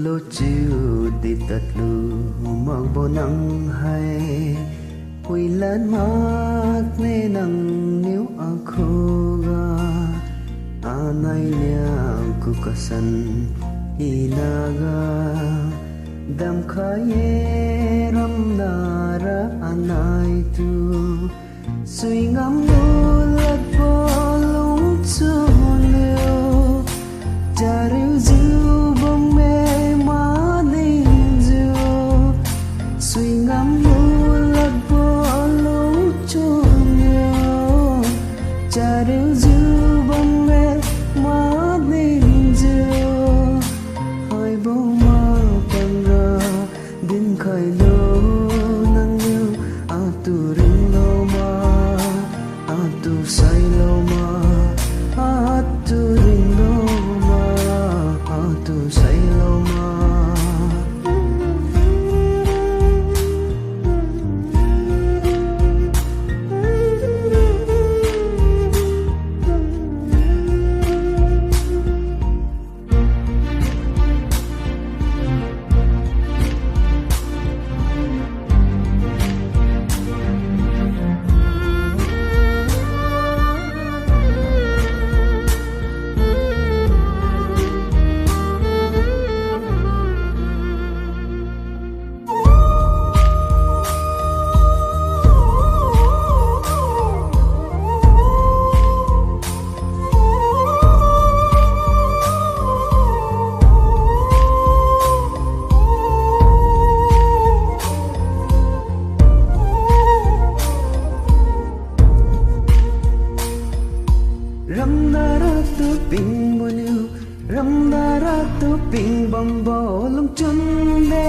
lo chiu di tat lu mang bo nang hai hui lan mak ne nang niu akho ga anai nya ku kasan inaga dam khaye ram nara anai tu sui ngam lu lat bo lung chu leo jariu ju bom me ma ning ju sui ngam lu lat bo lung chu leo jariu ju bom me ma ning ju hai bo ma pan ra din khai lo nang yêu a tu ring lo ma a tu sai lo ma a tu ring lo ma a tu sai lo ma Ramdara tu ping boliu Ramdara tu ping bambo lung chun le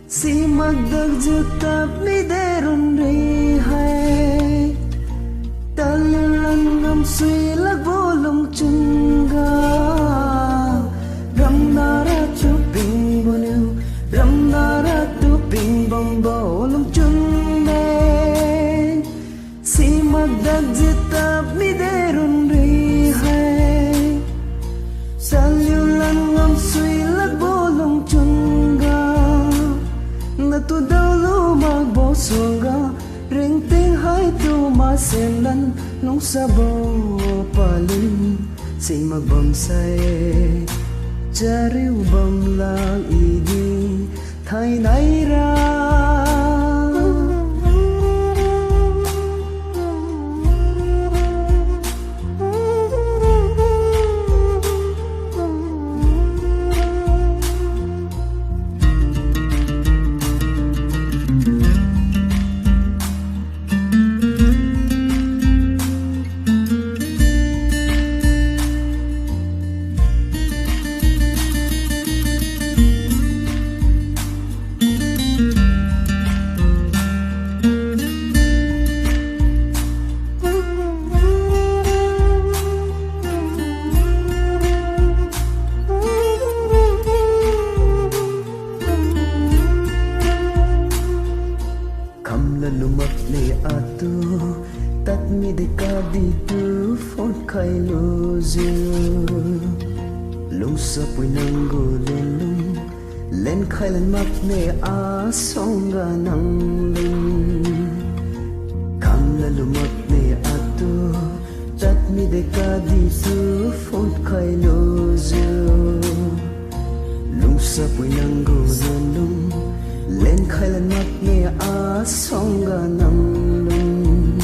si magdag jutap mi derun ri hai talang ngam sui lag bolung chun ga Ramdara tu ping boliu Ramdara tu ping bambo lung chun le si magdag jutap mi derun ri hai salyulan ngam sui lag bolong chunga na tu daw lu mag bo sunga ring ting hai tu ma senlan nong sabo palin si magbam sai jariu bam lang idi thai nai ra lumak le atu tat mi de ka di tu phone khai lo zu lung sa poi nang go len lung len khai len mak ne a song ga nang lung kam la lumak le atu tat mi de ka di tu phone khai lo zu lung sa poi nang go len lung lên khai lần mắt nghe á song ga nang lung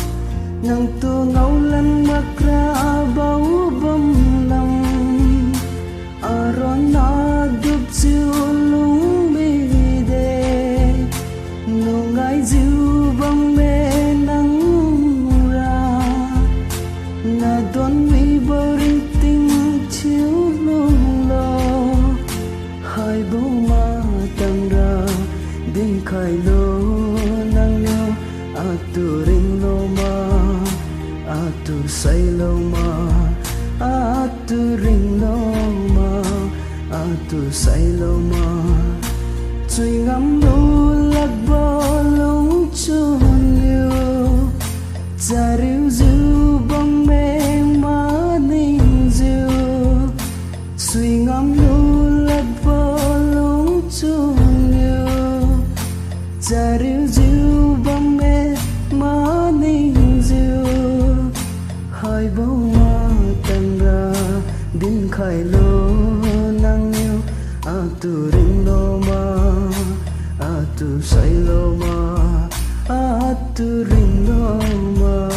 nang tu ngau lan mak ra bau bom nam aron na dup chiu lung mi de no ngai jiu bang me nang ra na don mi boring ting chiu lung lo hai bo ma tang ra din khai lo nang yo a tu ring lo ma a tu sai lo ma a tu ring lo ma a tu sai lo ma chui ngam lu lag bo lung chun yo jariu ju bang me ma ning ju chui ngam lu lag Zaru ziu bang me ma ning ziu hai bo ma tan ra din khai lo nang yêu a tu ring lo ma a tu sai lo ma a tu ring lo ma